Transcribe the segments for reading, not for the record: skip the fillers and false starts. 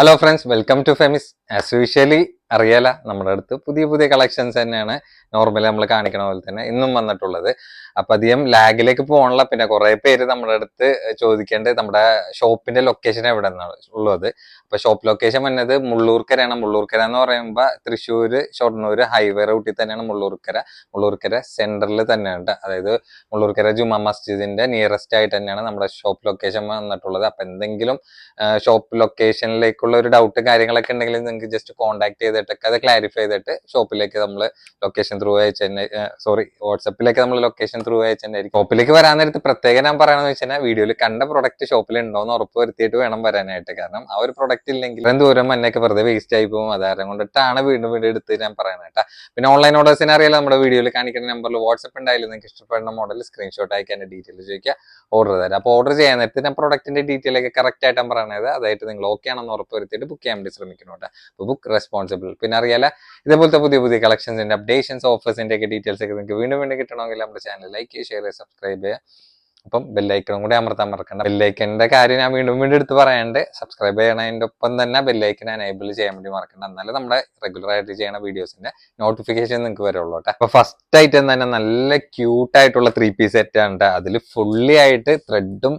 Hello friends, welcome to Femis. As usually അറിയാല, നമ്മുടെ അടുത്ത് പുതിയ പുതിയ കളക്ഷൻസ് തന്നെയാണ് നോർമലി നമ്മൾ കാണിക്കണ പോലെ തന്നെ ഇന്നും വന്നിട്ടുള്ളത്. അപ്പൊ അധികം ലാഗിലേക്ക് പോകണില്ല. പിന്നെ കുറെ പേര് നമ്മുടെ അടുത്ത് ചോദിക്കേണ്ടത് നമ്മുടെ ഷോപ്പിന്റെ ലൊക്കേഷൻ എവിടെ നിന്നാണ് ഉള്ളത്. അപ്പൊ ഷോപ്പ് ലൊക്കേഷൻ വന്നത് മുള്ളൂർക്കരയാണ്. മുള്ളൂർക്കര എന്ന് പറയുമ്പോൾ തൃശ്ശൂര് ഷൊർണൂര് ഹൈവേ റൂട്ടിൽ തന്നെയാണ് മുള്ളൂർക്കര. മുള്ളൂർക്കര സെന്ററിൽ തന്നെയാണ്, അതായത് മുള്ളൂർക്കര ജുമാ മസ്ജിദിന്റെ നിയറസ്റ്റ് ആയിട്ട് തന്നെയാണ് നമ്മുടെ ഷോപ്പ് ലൊക്കേഷൻ വന്നിട്ടുള്ളത്. അപ്പൊ എന്തെങ്കിലും ഷോപ്പ് ലൊക്കേഷനിലേക്കുള്ള ഒരു ഡൗട്ട് കാര്യങ്ങളൊക്കെ ഉണ്ടെങ്കിൽ നിങ്ങൾക്ക് ജസ്റ്റ് കോൺടാക്ട് ചെയ്തിട്ടൊക്കെ അത് ക്ലാരിഫൈ ചെയ്തിട്ട് ഷോപ്പിലേക്ക് നമ്മൾ ലൊക്കേഷൻ ത്രൂ അയച്ചു തന്നെ, വാട്സപ്പിലേക്ക് നമ്മൾ ലൊക്കേഷൻ ത്രൂ അയച്ചു തന്നെ ആയിരിക്കും. ഷോപ്പിലേക്ക് വരാൻ നേരത്ത് പ്രത്യേകം ഞാൻ പറയണമെന്ന് വെച്ചാൽ വീഡിയോയിൽ കണ്ട പ്രൊഡക്റ്റ് ഷോപ്പിൽ ഉണ്ടോന്ന് ഉറപ്പ് വരുത്തിയിട്ട് വേണം വരാനായിട്ട്. കാരണം ആ ഒരു പ്രൊഡക്റ്റ് ഇല്ലെങ്കിൽ ഇത്രയും ദൂരം മണ്ണൊക്കെ വെറുതെ വേസ്റ്റ് ആയി പോകും. അതാരം കൊണ്ടിട്ടാണ് വീണ്ടും വീണ്ടും എടുത്ത് ഞാൻ പറയാനായിട്ട്. പിന്നെ ഓൺലൈൻ ഓർഡേഴ്സിനെ അറിയാലോ, നമ്മുടെ വീഡിയോയിൽ കാണിക്കുന്ന നമ്പറിൽ വാട്സപ്പ് ഉണ്ടായാലും നിങ്ങൾക്ക് ഇഷ്ടപ്പെടുന്ന മോഡൽ സ്ക്രീൻഷോട്ട് അയക്കാൻ ഡീറ്റെയിൽ ചോദിക്കുക, ഓർഡർ തരാം. അപ്പോൾ ഓർഡർ ചെയ്യാൻ നേരത്തെ ഞാൻ പ്രൊഡക്റ്റിന്റെ ഡീറ്റെയിൽ ഒക്കെ കറക്റ്റ് ആയിട്ട് പറയണത്, അതായത് നിങ്ങൾ ഓക്കെ ആണെന്ന് ഉറപ്പ് വരുത്തിയിട്ട് ബുക്ക് ചെയ്യാൻ വേണ്ടി ശ്രമിക്കുന്നുണ്ട്. അപ്പോൾ ബുക്ക് റെസ്പോൺസിബിൾ. പിന്നെ അറിയാല, ഇതേപോലത്തെ പുതിയ പുതിയ കളക്ഷൻസിന്റെ അപ്ഡേഷൻസ് ഓഫേഴ്സിന്റെ ഒക്കെ ഡീറ്റെയിൽസ് ഒക്കെ നിങ്ങൾക്ക് വീണ്ടും വീണ്ടും കിട്ടണമെങ്കിൽ നമ്മുടെ ചാനൽ ലൈക്ക് ചെയ്യുക, ഷെയർ ചെയ്യുക, സബ്സ്ക്രൈബ് ചെയ്യുക. അപ്പം ബെല്ലൈക്കണും കൂടി അമർത്താൻ മറക്കണ്ട. ബെല്ലൈക്കന്റെ കാര്യം ഞാൻ വീണ്ടും വീണ്ടും എടുത്ത് പറയാണ്ട്, സബ്സ്ക്രൈബ് ചെയ്യണതിന്റെ ഒപ്പം തന്നെ ബെല്ലൈക്കൻ എനേബിൾ ചെയ്യാൻ വേണ്ടി മറക്കണ്ട. എന്നാലും നമ്മുടെ റെഗുലർ ആയിട്ട് ചെയ്യുന്ന വീഡിയോസിന്റെ നോട്ടിഫിക്കേഷൻ നിങ്ങൾക്ക് വരുള്ളൂ കേട്ടോ. അപ്പൊ ഫസ്റ്റ് ഐറ്റം തന്നെ നല്ല ക്യൂട്ട് ആയിട്ടുള്ള 3 പീസ് സെറ്റ് ആണ്. അതിൽ ഫുള്ളി ആയിട്ട് ത്രെഡും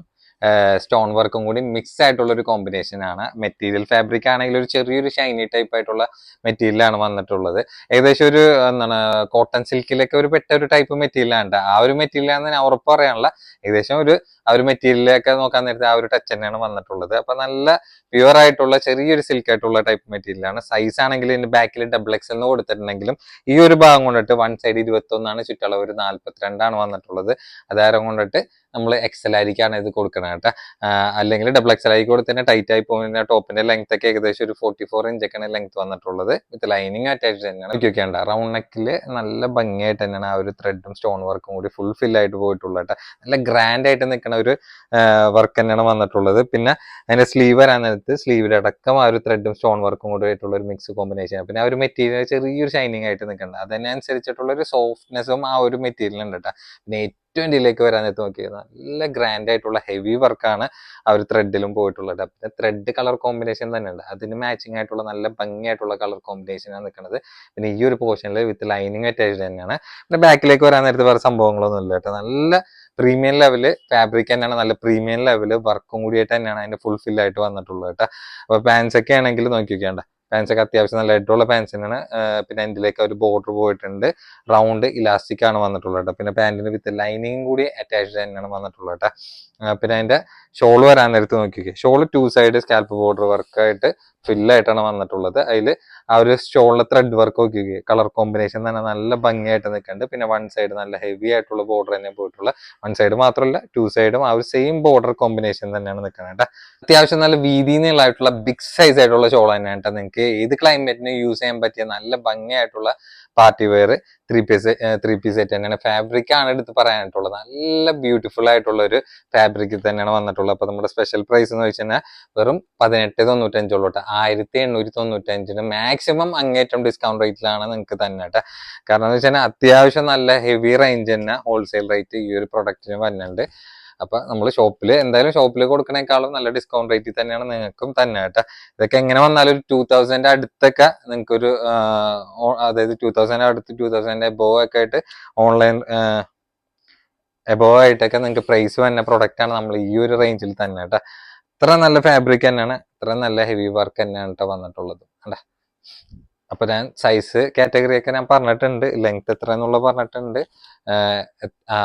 സ്റ്റോൺ വർക്കും കൂടി മിക്സ് ആയിട്ടുള്ള ഒരു കോമ്പിനേഷൻ ആണ്. മെറ്റീരിയൽ ഫാബ്രിക് ആണെങ്കിൽ ഒരു ചെറിയൊരു ഷൈനി ടൈപ്പ് ആയിട്ടുള്ള മെറ്റീരിയലാണ് വന്നിട്ടുള്ളത്. ഏകദേശം ഒരു കോട്ടൺ സിൽക്കിലൊക്കെ ഒരു പെട്ട ഒരു ടൈപ്പ് മെറ്റീരിയലാണ്. ആ ഒരു മെറ്റീരിയലാണെന്ന് ഞാൻ ഉറപ്പ് പറയാനുള്ള. ഏകദേശം ആ ഒരു മെറ്റീരിയലൊക്കെ നോക്കാൻ നേരത്തെ ആ ഒരു ടച്ച് തന്നെയാണ് വന്നിട്ടുള്ളത്. അപ്പൊ നല്ല പ്യുവർ ആയിട്ടുള്ള ചെറിയൊരു സിൽക്ക് ആയിട്ടുള്ള ടൈപ്പ് മെറ്റീരിയലാണ്. സൈസ് ആണെങ്കിൽ ഇതിന്റെ ബാക്കിൽ XXL എന്ന് കൊടുത്തിട്ടുണ്ടെങ്കിലും ഈ ഒരു ഭാഗം കൊണ്ടിട്ട് വൺ സൈഡ് 21 ചുറ്റളവ് ഒരു 42 വന്നിട്ടുള്ളത്. അതാരം കൊണ്ടിട്ട് നമ്മൾ XL ആയിരിക്കാണ് ഇത് കൊടുക്കണം കേട്ടോ. അല്ലെങ്കിൽ XXL ആയി കൊടുത്തന്നെ ടൈറ്റ് ആയി പോകുന്ന ടോപ്പിന്റെ ലെങ്ത് ഒക്കെ ഏകദേശം ഒരു 44 ഇഞ്ചൊക്കെയാണ് ലെങ്ത് വന്നിട്ടുള്ളത്. വിത്ത് ലൈനിങ് അറ്റാച്ച് തന്നെയാണ്. നോക്കിയൊക്കെയുണ്ട്, റൗണ്ട് നെക്കില് നല്ല ഭംഗിയായിട്ട് തന്നെയാണ് ആ ഒരു ത്രെഡും സ്റ്റോൺ വർക്കും കൂടി ഫുൾ ഫിൽ ആയിട്ട് പോയിട്ടുള്ളത് കേട്ടോ. നല്ല ഗ്രാൻഡ് ആയിട്ട് നിൽക്കുന്ന ഒരു വർക്ക് തന്നെയാണ് വന്നിട്ടുള്ളത്. പിന്നെ അതിന്റെ സ്ലീവ് വരാൻ നേരത്ത് സ്ലീവിന്റെ അടക്കം ആ ഒരു ത്രെഡും സ്റ്റോൺ വർക്കും കൂടി ആയിട്ടുള്ള ഒരു മിക്സ് കോമ്പിനേഷൻ. പിന്നെ ആ ഒരു മെറ്റീരിയൽ ചെറിയൊരു ഷൈനിങ് ആയിട്ട് നിൽക്കുന്നുണ്ട്. അതിനനുസരിച്ചിട്ടുള്ള ഒരു സോഫ്റ്റ്നെസ്സും ആ ഒരു മെറ്റീരിയൽ ഉണ്ട് കേട്ടോ. പിന്നെ ഏറ്റവും ഇതിലേക്ക് വരാൻ നേരത്ത് നോക്കിയത് നല്ല ഗ്രാൻഡ് ആയിട്ടുള്ള ഹെവി വർക്കാണ് ആ ഒരു ത്രെഡിലും പോയിട്ടുള്ളത്. പിന്നെ ത്രെഡ് കളർ കോമ്പിനേഷൻ തന്നെയുണ്ട്. അതിന് മാച്ചിങ് ആയിട്ടുള്ള നല്ല ഭംഗിയായിട്ടുള്ള കളർ കോമ്പിനേഷനാണ് നിൽക്കുന്നത്. പിന്നെ ഈ ഒരു പോർഷനിൽ വിത്ത് ലൈനിങ് അറ്റാച്ച്ഡ് തന്നെയാണ്. പിന്നെ ബാക്കിലേക്ക് വരാൻ നേരത്ത് വേറെ സംഭവങ്ങളൊന്നും ഇല്ല കേട്ടോ. നല്ല പ്രീമിയം ലെവല് ഫാബ്രിക് തന്നെയാണ്. നല്ല പ്രീമിയം ലെവല് വർക്കും കൂടിയായിട്ട് തന്നെയാണ് അതിന്റെ ഫുൾ ഫിൽ ആയിട്ട് വന്നിട്ടുള്ളത് കേട്ടോ. അപ്പൊ പാൻസ് ഒക്കെ ആണെങ്കിൽ നോക്കി നോക്കിയാണ്ട, പാൻസ് ഒക്കെ അത്യാവശ്യം നല്ല ഇട്ടുള്ള പാൻസ് തന്നെയാണ്. പിന്നെ അതിലേക്ക് ഒരു ബോർഡർ പോയിട്ടുണ്ട്. റൗണ്ട് ഇലാസ്റ്റിക് ആണ് വന്നിട്ടുള്ളത് കേട്ടോ. പിന്നെ പാന്റിന് വിത്ത് ലൈനിങ് കൂടി അറ്റാച്ച്ഡ് തന്നെയാണ് വന്നിട്ടുള്ളത് കേട്ടോ. പിന്നെ അതിന്റെ ഷോൾ വരാൻ നേരത്ത് നോക്കിക്കേ, ഷോൾ 2 സൈഡ് സ്കാൽപ്പ് ബോർഡർ വർക്കായിട്ട് ഫില്ലായിട്ടാണ് വന്നിട്ടുള്ളത്. അതിൽ ആ ഒരു സ്റ്റോളിലെ ത്രെഡ് വർക്ക് നോക്കിക്കേ, കളർ കോമ്പിനേഷൻ തന്നെ നല്ല ഭംഗിയായിട്ട് നിൽക്കുന്നുണ്ട്. പിന്നെ വൺ സൈഡ് നല്ല ഹെവി ആയിട്ടുള്ള ബോർഡർ തന്നെ പോയിട്ടുള്ള, വൺ സൈഡ് മാത്രമല്ല 2 സൈഡും ആ ഒരു സെയിം ബോർഡർ കോമ്പിനേഷൻ തന്നെയാണ് നിൽക്കുന്നത് കേട്ടോ. അത്യാവശ്യം നല്ല വീതിയുള്ളായിട്ടുള്ള ബിഗ് സൈസ് ആയിട്ടുള്ള ഷോൾ തന്നെയാണ് കേട്ടോ. നിങ്ങൾക്ക് ഏത് ക്ലൈമറ്റിന് യൂസ് ചെയ്യാൻ പറ്റിയ നല്ല ഭംഗിയായിട്ടുള്ള പാർട്ടി വെയർ 3 പീസ് സെറ്റ് തന്നെയാണ്. ഫാബ്രിക് ആണ് എടുത്ത് പറയാനായിട്ടുള്ളത്. നല്ല ബ്യൂട്ടിഫുൾ ആയിട്ടുള്ള ഒരു ഫാബ്രിക് തന്നെയാണ് വന്നിട്ടുള്ളത്. അപ്പൊ നമ്മുടെ സ്പെഷ്യൽ പ്രൈസ് എന്ന് വെച്ച് കഴിഞ്ഞാൽ വെറും 1895 ഉള്ളൂ കേട്ടോ. 1895 മാക്സിമം അങ്ങേറ്റം ഡിസ്കൗണ്ട് റേറ്റിലാണ് നിങ്ങൾക്ക് തന്നെ കേട്ടോ. കാരണം എന്ന് വെച്ചാൽ അത്യാവശ്യം നല്ല ഹെവി റേഞ്ച് തന്നെ ഹോൾസെയിൽ റേറ്റ് ഈ ഒരു പ്രൊഡക്റ്റിന് വരുന്നുണ്ട്. അപ്പൊ നമ്മൾ എന്തായാലും ഷോപ്പിൽ കൊടുക്കണേക്കാളും നല്ല ഡിസ്കൗണ്ട് റേറ്റിൽ തന്നെയാണ് നിങ്ങൾക്കും തന്നെ കേട്ടോ. ഇതൊക്കെ എങ്ങനെ വന്നാലും ഒരു 2000 അടുത്തൊക്കെ നിങ്ങൾക്ക് ഒരു അതായത് 2000 അടുത്ത് 2000 എബോവ് ഒക്കെ ആയിട്ട് ഓൺലൈൻ എബോവ് ആയിട്ടൊക്കെ നിങ്ങൾക്ക് പ്രൈസ് വന്ന പ്രൊഡക്റ്റ് ആണ് നമ്മൾ ഈ ഒരു റേഞ്ചിൽ തന്നെ കേട്ടോ. ഇത്ര നല്ല ഫാബ്രിക് തന്നെയാണ്, ഇത്ര നല്ല ഹെവി വർക്ക് തന്നെയാണ് കേട്ടോ വന്നിട്ടുള്ളത് അല്ലേ. അപ്പൊ ഞാൻ സൈസ് കാറ്റഗറി ഒക്കെ ഞാൻ പറഞ്ഞിട്ടുണ്ട്, ലെങ്ത് എത്ര എന്നുള്ള പറഞ്ഞിട്ടുണ്ട്.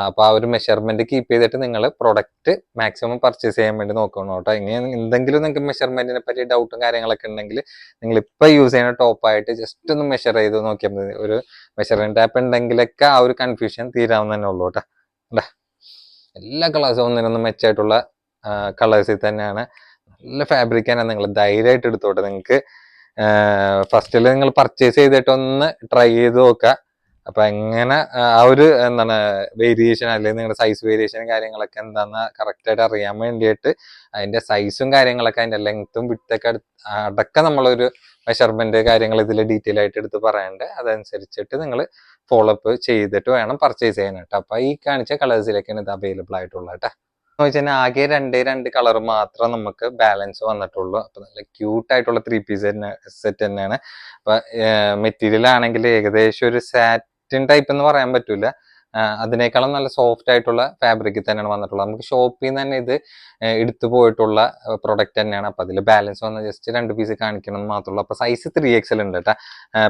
അപ്പൊ ആ ഒരു മെഷർമെന്റ് കീപ്പ് ചെയ്തിട്ട് നിങ്ങൾ പ്രൊഡക്റ്റ് മാക്സിമം പർച്ചേസ് ചെയ്യാൻ വേണ്ടി നോക്കണം കേട്ടോ. ഇനി എന്തെങ്കിലും നിങ്ങൾക്ക് മെഷർമെന്റിനെ പറ്റി ഡൗട്ടും കാര്യങ്ങളൊക്കെ ഉണ്ടെങ്കിൽ നിങ്ങൾ ഇപ്പൊ യൂസ് ചെയ്യുന്ന ടോപ്പായിട്ട് ജസ്റ്റ് ഒന്ന് മെഷർ ചെയ്ത് നോക്കിയാൽ മതി. ഒരു മെഷറിംഗ് ടാപ്പ് ഉണ്ടെങ്കിലൊക്കെ ആ ഒരു കൺഫ്യൂഷൻ തീരാവുന്ന തന്നെ ഉള്ളൂ കേട്ടോ. അല്ലേ, എല്ലാ കളേഴ്സും ഒന്നിനൊന്നും മെച്ചായിട്ടുള്ള കളേഴ്സിൽ തന്നെയാണ്. നല്ല ഫാബ്രിക് തന്നെ, നിങ്ങൾ ധൈര്യമായിട്ട് എടുത്തോട്ടെ. നിങ്ങൾക്ക് ഫസ്റ്റിൽ നിങ്ങൾ പർച്ചേസ് ചെയ്തിട്ടൊന്ന് ട്രൈ ചെയ്ത് നോക്കുക. അപ്പൊ എങ്ങനെ ആ ഒരു വേരിയേഷൻ അല്ലെങ്കിൽ നിങ്ങളുടെ സൈസ് വേരിയേഷൻ കാര്യങ്ങളൊക്കെ എന്താണെന്ന് കറക്റ്റ് ആയിട്ട് അറിയാൻ വേണ്ടിയിട്ട് അതിന്റെ സൈസും കാര്യങ്ങളൊക്കെ അതിന്റെ ലെങ്ത്തും വിട്ടൊക്കെ അടക്കം നമ്മളൊരു മെഷർമെന്റ് കാര്യങ്ങൾ ഇതിൽ ഡീറ്റെയിൽ ആയിട്ട് എടുത്ത് പറയാണ്ട് അതനുസരിച്ചിട്ട് നിങ്ങൾ ഫോളോ അപ്പ് ചെയ്തിട്ട് വേണം പർച്ചേസ് ചെയ്യാനായിട്ട്. അപ്പൊ ഈ കാണിച്ച കളേഴ്സിലേക്കാണ് ഇത് അവൈലബിൾ ആയിട്ടുള്ളത് കേട്ടോ. വെച്ചാൽ ആകെ രണ്ട് കളർ മാത്രം നമുക്ക് ബാലൻസ് വന്നിട്ടുള്ളൂ. അപ്പൊ നല്ല ക്യൂട്ട് ആയിട്ടുള്ള 3 പീസ് സെറ്റ് തന്നെയാണ്. അപ്പൊ മെറ്റീരിയൽ ആണെങ്കിൽ ഏകദേശം ഒരു സാറ്റിൻ ടൈപ്പ് എന്ന് പറയാൻ പറ്റൂല, അതിനേക്കാളും നല്ല സോഫ്റ്റ് ആയിട്ടുള്ള ഫാബ്രിക്കിൽ തന്നെയാണ് വന്നിട്ടുള്ളത്. നമുക്ക് ഷോപ്പിൽ നിന്ന് തന്നെ ഇത് എടുത്തു പോയിട്ടുള്ള പ്രൊഡക്റ്റ് തന്നെയാണ്. അപ്പൊ അതിൽ ബാലൻസ് വന്ന ജസ്റ്റ് 2 പീസ് കാണിക്കണം എന്ന് മാത്രമേ. അപ്പൊ സൈസ് 3XL ഉണ്ട് കേട്ടോ.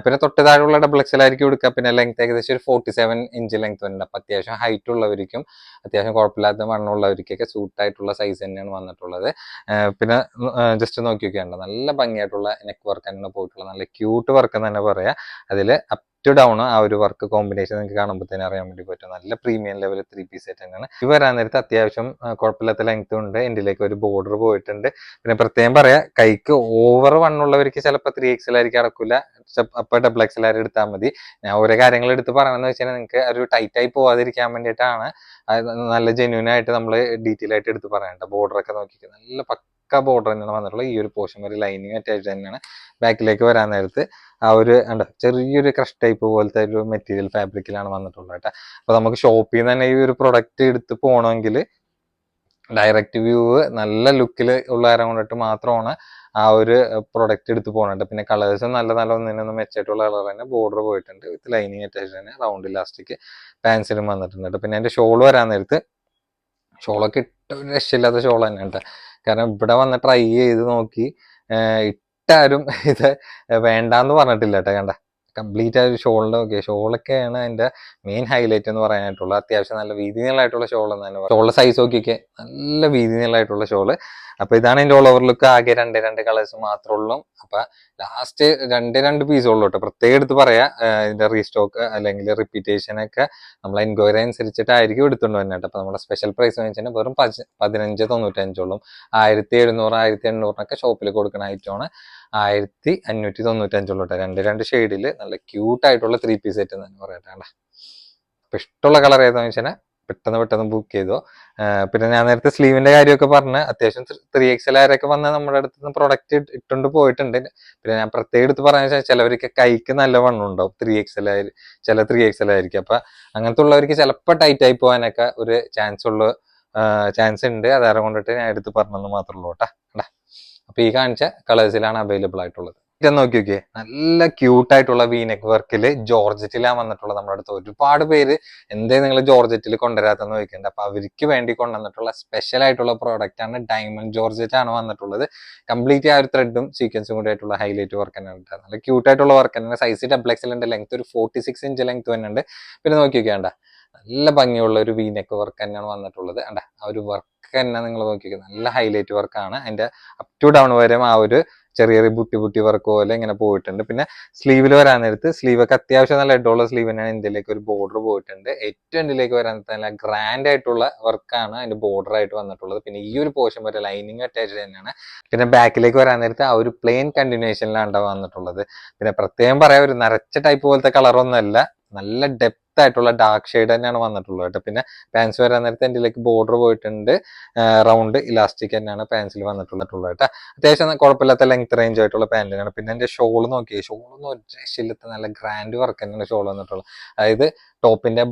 പിന്നെ തൊട്ട് താഴെയുള്ള XXL ആയിരിക്കും എടുക്കുക. പിന്നെ ലെങ്ത് ഏകദേശം ഒരു 47 ഇഞ്ച് ലെങ്ത് ഉണ്ട്. അപ്പൊ അത്യാവശ്യം ഹൈറ്റ് ഉള്ളവർക്കും അത്യാവശ്യം കുഴപ്പമില്ലാത്ത വണ്ണമുള്ളവർക്കൊക്കെ സൂട്ട് ആയിട്ടുള്ള സൈസ് തന്നെയാണ് വന്നിട്ടുള്ളത്. പിന്നെ ജസ്റ്റ് നോക്കി നോക്കിയാണ്ട് നല്ല ഭംഗിയായിട്ടുള്ള നെക്ക് വർക്ക് തന്നെയാണ് പോയിട്ടുള്ളത്. നല്ല ക്യൂട്ട് വർക്ക് എന്ന് തന്നെ പറയാം. അതിൽ ടു ഡൗൺ ആ ഒരു വർക്ക് കോമ്പിനേഷൻ നിങ്ങൾക്ക് കാണുമ്പോൾ തന്നെ അറിയാൻ വേണ്ടി പറ്റും. നല്ല പ്രീമിയം ലെവൽ 3 പീസ് സെറ്റ് തന്നെയാണ്. ഇത് വരാൻ നേരത്ത് അത്യാവശ്യം കുഴപ്പമില്ലാത്ത ലെങ്ത് ഉണ്ട്. എൻഡിലേക്ക് ഒരു ബോർഡർ പോയിട്ടുണ്ട്. പിന്നെ പ്രത്യേകം പറയാം, കൈക്ക് ഓവർ വണ്ണുള്ളവർക്ക് ചിലപ്പോൾ 3XL ആയിരിക്കും അടക്കില്ല. അപ്പൊ XXL ആയിട്ട് എടുത്താൽ മതി. ഞാൻ ഓരോ കാര്യങ്ങൾ എടുത്ത് പറയണമെന്ന് വെച്ചാൽ നിങ്ങൾക്ക് ഒരു ടൈറ്റ് ആയി പോവാതിരിക്കാൻ വേണ്ടിയിട്ടാണ്. നല്ല ജെന്യൂൻ ആയിട്ട് നമ്മൾ ഡീറ്റെയിൽ ആയിട്ട് എടുത്ത് പറയേണ്ട. ബോർഡർ ഒക്കെ നോക്കിക്കുക, നല്ല പക്ക ബോർഡർ തന്നെയാണ് വന്നിട്ടുള്ളത്. ഈ ഒരു പോർഷൻ വരെ ലൈനിങ് അറ്റാച്ച് തന്നെയാണ്. ബാക്കിലേക്ക് വരാൻ നേരത്ത് ആ ഒരു ചെറിയൊരു ക്രഷ് ടൈപ്പ് പോലത്തെ ഒരു മെറ്റീരിയൽ ഫാബ്രിക്കിലാണ് വന്നിട്ടുള്ളത് കേട്ടോ. അപ്പൊ നമുക്ക് ഷോപ്പിൽ നിന്ന് തന്നെ ഈ ഒരു പ്രൊഡക്റ്റ് എടുത്ത് പോകണമെങ്കിൽ ഡയറക്റ്റ് വ്യൂ നല്ല ലുക്കിൽ ഉള്ള ആരം കൊണ്ടിട്ട് മാത്രമാണ് ആ ഒരു പ്രൊഡക്റ്റ് എടുത്ത് പോകുന്നുണ്ട്. പിന്നെ കളേഴ്സും നല്ല നല്ല ഒന്നിനൊന്നും മെച്ചായിട്ടുള്ള കളർ തന്നെ. ബോർഡർ പോയിട്ടുണ്ട്, വിത്ത് ലൈനിങ് അറ്റാച്ച് തന്നെ. റൗണ്ട് ഇലാസ്റ്റിക് പാൻസിലും വന്നിട്ടുണ്ട്. പിന്നെ എൻ്റെ ഷോൾ വരാൻ നേരത്ത് ഷോളൊക്കെ ഇട്ട ഒരു രക്ഷയില്ലാത്ത ഷോൾ തന്നെ കേട്ടോ. കാരണം ഇവിടെ വന്ന് ട്രൈ ചെയ്ത് നോക്കി ഇട്ടാരും ഇത് വേണ്ടാന്ന് പറഞ്ഞിട്ടില്ല കേട്ടോ. കണ്ട കംപ്ലീറ്റ് ആ ഒരു ഷോളിന്റെ നോക്കിയ ഷോളൊക്കെയാണ് അതിന്റെ മെയിൻ ഹൈലൈറ്റ് എന്ന് പറയാനായിട്ടുള്ളത്. അത്യാവശ്യം നല്ല വീതി നീളമായിട്ടുള്ള ഷോൾ എന്ന് തന്നെ പറയാം. ഷോളിന്റെ സൈസ് നോക്കിയൊക്കെ നല്ല വീതി നീളമായിട്ടുള്ള ഷോള്. അപ്പൊ ഇതാണ് ഇതിന്റെ ഓൾ ഓവർ ലുക്ക്. ആകെ രണ്ട് കളേഴ്സ് മാത്രമേ ഉള്ളൂ. അപ്പൊ ലാസ്റ്റ് രണ്ട് പീസ് ഉള്ളൂ കേട്ടോ. പ്രത്യേകം എടുത്ത് പറയാ, ഇതിന്റെ റീസ്റ്റോക്ക് അല്ലെങ്കിൽ റിപ്പീറ്റേഷൻ ഒക്കെ നമ്മൾ എൻക്വയറി അനുസരിച്ചിട്ടായിരിക്കും എടുത്തുകൊണ്ട് തന്നെ കേട്ടോ. അപ്പൊ നമ്മുടെ സ്പെഷ്യൽ പ്രൈസ് എന്ന് വെച്ചാൽ വെറും 1595 1700 1800 ഷോപ്പിൽ കൊടുക്കുന്ന ഐറ്റമാണ് 1595 കേട്ടോ. രണ്ട് ഷെയ്ഡിൽ നല്ല ക്യൂട്ട് ആയിട്ടുള്ള 3 പീസ് സെറ്റ് എന്ന് തന്നെ പറയട്ടെ. അപ്പൊ ഇഷ്ടമുള്ള കളർ ഏതാന്ന് വെച്ചാൽ പെട്ടെന്ന് ബുക്ക് ചെയ്തോ. പിന്നെ ഞാൻ നേരത്തെ സ്ലീവിന്റെ കാര്യമൊക്കെ പറഞ്ഞ് അത്യാവശ്യം 3XL ആരൊക്കെ വന്ന് നമ്മുടെ അടുത്ത് നിന്ന് പ്രൊഡക്റ്റ് ഇട്ടുകൊണ്ട് പോയിട്ടുണ്ട്. പിന്നെ ഞാൻ പ്രത്യേകം എടുത്ത് പറയാന്ന് വെച്ചാൽ ചിലവർക്ക് കൈക്ക് നല്ല വണ്ണം ഉണ്ടാവും. 3XL ചില 3XL ആയിരിക്കും. അപ്പൊ അങ്ങനത്തെ ഉള്ളവർക്ക് ചിലപ്പോൾ ടൈറ്റ് ആയി പോകാനൊക്കെ ഒരു ചാൻസ് ഉണ്ട്. അതാരം കൊണ്ടിട്ട് ഞാൻ എടുത്ത് പറഞ്ഞെന്ന് മാത്രമേ ഉള്ളൂ കേട്ടാ. അപ്പൊ ഈ കാണിച്ച കളേഴ്സിലാണ് അവൈലബിൾ ആയിട്ടുള്ളത്. നോക്കി നോക്കിയേ, നല്ല ക്യൂട്ട് ആയിട്ടുള്ള വീനെക്ക് വർക്കിൽ ജോർജറ്റിലാണ് വന്നിട്ടുള്ളത്. നമ്മുടെ അടുത്ത് ഒരുപാട് പേര് എന്തേ നിങ്ങൾ ജോർജറ്റിൽ കൊണ്ടുവരാത്തെന്ന് ചോദിക്കുന്നുണ്ട്. അപ്പൊ അവർക്ക് വേണ്ടി കൊണ്ടുവന്നിട്ടുള്ള സ്പെഷ്യൽ ആയിട്ടുള്ള പ്രോഡക്റ്റ് ആണ്. ഡയമണ്ട് ജോർജറ്റ് ആണ് വന്നിട്ടുള്ളത്. കംപ്ലീറ്റ് ആ ഒരു ത്രെഡും സീക്വൻസും കൂടി ആയിട്ടുള്ള ഹൈലൈറ്റ് വർക്ക് തന്നെയാണ്. നല്ല ക്യൂട്ട് ആയിട്ടുള്ള വർക്ക് തന്നെ. സൈസ് XXL ഉണ്ട്. ലെങ്ത് ഒരു 46 ഇഞ്ച് ലെങ്ത് തന്നെ ഉണ്ട്. പിന്നെ നോക്കി നോക്കിയാണ്ട നല്ല ഭംഗിയുള്ള ഒരു വീനെക്ക് വർക്ക് തന്നെയാണ് വന്നിട്ടുള്ളത്. ആ ഒരു വർക്ക് തന്നെ നിങ്ങൾ നോക്കിക്കുക, നല്ല ഹൈലൈറ്റ് വർക്കാണ്. അതിന്റെ അപ് ടു ഡൗൺ വരെ ആ ഒരു ചെറിയ ബുട്ടി വർക്ക് പോലെ ഇങ്ങനെ പോയിട്ടുണ്ട്. പിന്നെ സ്ലീവിൽ വരാൻ നേരത്ത് സ്ലീവൊക്കെ അത്യാവശ്യം നല്ല ഹെഡുള്ള സ്ലീവ് തന്നെയാണ്. ഇതിലേക്ക് ഒരു ബോർഡർ പോയിട്ടുണ്ട്. ഏറ്റവും എൻഡിലേക്ക് വരാൻ നേരത്ത് നല്ല ഗ്രാൻഡ് ആയിട്ടുള്ള വർക്കാണ് അതിന്റെ ബോർഡർ ആയിട്ട് വന്നിട്ടുള്ളത്. പിന്നെ ഈ ഒരു പോർഷൻ വരെ ലൈനിങ് അറ്റാച്ച് തന്നെയാണ്. പിന്നെ ബാക്കിലേക്ക് വരാൻ നേരത്ത് ആ ഒരു പ്ലെയിൻ കണ്ടിന്യൂഷനിലാണ് വന്നിട്ടുള്ളത്. പിന്നെ പ്രത്യേകം പറയാം, ഒരു നരച്ച ടൈപ്പ് പോലത്തെ കളറൊന്നുമല്ല, നല്ല ഡെപ്ത് ആയിട്ടുള്ള ഡാർക്ക് ഷെയ്ഡ് തന്നെയാണ് വന്നിട്ടുള്ളത് കേട്ടോ. പിന്നെ പാൻസ് വരാൻ നേരത്തെ എന്തിലേക്ക് ബോർഡർ പോയിട്ടുണ്ട്. റൗണ്ട് ഇലാസ്റ്റിക് തന്നെയാണ് പാൻസിൽ വന്നിട്ടുള്ളത് കേട്ടോ. അത്യാവശ്യം കുഴപ്പമില്ലാത്ത ലെങ്ത് റേഞ്ച് ആയിട്ടുള്ള പാൻറ് തന്നെയാണ്. പിന്നെ എന്റെ ഷോൾ നോക്കിയേ, ഷോളൊന്നും ഒരു രക്ഷയില്ലാത്ത നല്ല ഗ്രാൻഡ് വർക്ക് തന്നെയാണ് ഷോൾ വന്നിട്ടുള്ളത്. അതായത് ടോപ്പിന്റെ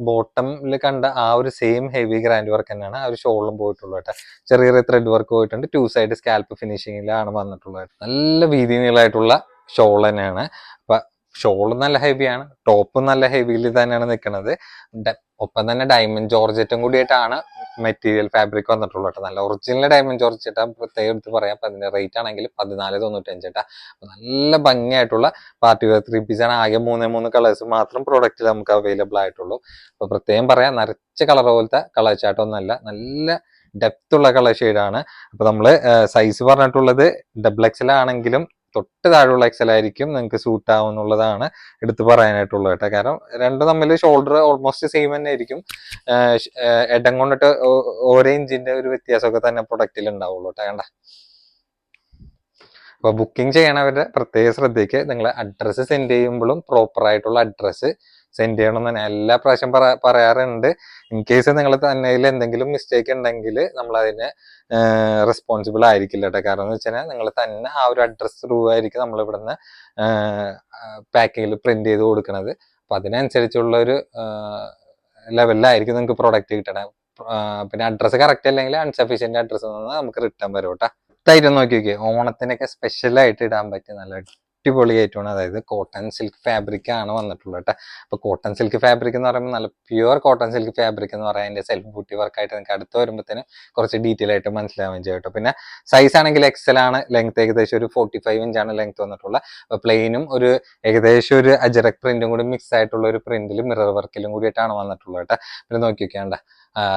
ബോട്ടമിൽ കണ്ട ആ ഒരു സെയിം ഹെവി ഗ്രാൻഡ് വർക്ക് തന്നെയാണ് ആ ഒരു ഷോളിലും പോയിട്ടുള്ളത് കേട്ടോ. ചെറിയ ത്രെഡ് വർക്ക് പോയിട്ടുണ്ട്. 2 സൈഡ് സ്കാൽപ്പ് ഫിനിഷിങ്ങിലാണ് വന്നിട്ടുള്ളത്. നല്ല വീതി നീളമായിട്ടുള്ള ഷോൾ തന്നെയാണ്. അപ്പൊ ഷോളും നല്ല ഹെവിയാണ്, ടോപ്പും നല്ല ഹെവിയിൽ തന്നെയാണ് നിൽക്കുന്നത്. ഒപ്പം തന്നെ ഡയമണ്ട് ജോർജറ്റും കൂടിയിട്ടാണ് മെറ്റീരിയൽ ഫാബ്രിക് വന്നിട്ടുള്ളൂ കേട്ടോ. നല്ല ഒറിജിനൽ ഡയമണ്ട് ജോർജറ്റ് പ്രത്യേകം എടുത്ത് പറയാം. അപ്പൊ അതിന്റെ റേറ്റ് ആണെങ്കിൽ 1495 കേട്ടോ. നല്ല ഭംഗിയായിട്ടുള്ള പാർട്ടി വെയർ 3 പീസ് ആണ്. ആകെ 3 കളേഴ്സ് മാത്രം പ്രോഡക്റ്റിൽ നമുക്ക് അവൈലബിൾ ആയിട്ടുള്ളൂ. അപ്പൊ പ്രത്യേകം പറയാം, നരച്ച കളർ പോലത്തെ കളർ ചാട്ടൊന്നുമല്ല, നല്ല ഡെപ്ത് ഉള്ള കളർ ഷെയ്ഡാണ്. അപ്പൊ നമ്മള് സൈസ് പറഞ്ഞിട്ടുള്ളത് XXL ആണെങ്കിലും തൊട്ട് താഴെയുള്ള XL ആയിരിക്കും നിങ്ങൾക്ക് സൂട്ട് ആവുന്നുള്ളതാണ് എടുത്ത് പറയാനായിട്ടുള്ളത് കേട്ടോ. കാരണം രണ്ടും തമ്മിൽ ഷോൾഡർ ഓൾമോസ്റ്റ് സെയിം തന്നെ ആയിരിക്കും. ഇടം കൊണ്ടിട്ട് ഓരോ ഇഞ്ചിന്റെ ഒരു വ്യത്യാസമൊക്കെ തന്നെ പ്രൊഡക്റ്റിൽ ഉണ്ടാവുള്ളൂ കേട്ടോ. കണ്ട അപ്പൊ ബുക്കിംഗ് ചെയ്യണവരുടെ പ്രത്യേക ശ്രദ്ധയ്ക്ക് നിങ്ങൾ അഡ്രസ്സ് സെൻഡ് ചെയ്യുമ്പോഴും പ്രോപ്പർ ആയിട്ടുള്ള അഡ്രസ്സ് സെൻഡ് ചെയ്യണമെന്ന് തന്നെ എല്ലാ പ്രാവശ്യം പറയാറുണ്ട്. ഇൻ കേസ് നിങ്ങൾ തന്നെ എന്തെങ്കിലും മിസ്റ്റേക്ക് ഉണ്ടെങ്കിൽ നമ്മൾ അതിന് റെസ്പോൺസിബിൾ ആയിരിക്കില്ല കേട്ടോ. കാരണം എന്ന് വെച്ചാൽ നിങ്ങൾ തന്നെ ആ ഒരു അഡ്രസ് ത്രൂ ആയിരിക്കും നമ്മൾ ഇവിടുന്ന് പാക്കിങ്ങിൽ പ്രിന്റ് ചെയ്ത് കൊടുക്കുന്നത്. അപ്പൊ അതിനനുസരിച്ചുള്ള ഒരു ലെവലിലായിരിക്കും നിങ്ങൾക്ക് പ്രൊഡക്റ്റ് കിട്ടണം. പിന്നെ അഡ്രസ്സ് കറക്റ്റ് അല്ലെങ്കിൽ അൺസഫീഷ്യന്റ് അഡ്രസ്സ് നമുക്ക് റിട്ടേൺ വരും കേട്ടോ. ഇതായിട്ട് നോക്കി നോക്കിയേ, ഓണത്തിനൊക്കെ സ്പെഷ്യൽ ആയിട്ട് ഇടാൻ പറ്റിയ നല്ല അടിപൊളി ആയിട്ടാണ്. അതായത് കോട്ടൺ സിൽക്ക് ഫാബ്രിക് ആണ് വന്നിട്ടുള്ളത് കേട്ടോ. അപ്പൊ കോട്ടൺ സിൽക്ക് ഫാബ്രിക് എന്ന് പറയുമ്പോൾ നല്ല പ്യുവർ കോട്ടൺ സിൽക്ക് ഫാബ്രിക് എന്ന് പറയാൻ അതിന്റെ സെൽഫ് ബൂട്ടി വർക്ക് ആയിട്ട് നിങ്ങൾക്ക് അടുത്ത് വരുമ്പോഴത്തേന് കുറച്ച് ഡീറ്റെയിൽ ആയിട്ട് മനസ്സിലാവുകയും ചെയ്യും കേട്ടോ. പിന്നെ സൈസ് ആണെങ്കിൽ എക്സൽ ആണ്, ലെങ്ത് ഏകദേശം ഒരു 45 ഇഞ്ചാണ് ലെങ്ത് വന്നിട്ടുള്ളത്. അപ്പൊ പ്ലെയിനും ഒരു ഏകദേശം ഒരു അജറക് പ്രിന്റും കൂടി മിക്സ് ആയിട്ടുള്ള ഒരു പ്രിന്റിൽ മിറർ വർക്കിലും കൂടിയിട്ടാണ് വന്നിട്ടുള്ളത് കേട്ടോ. പിന്നെ നോക്കി നോക്കിയാണ്ട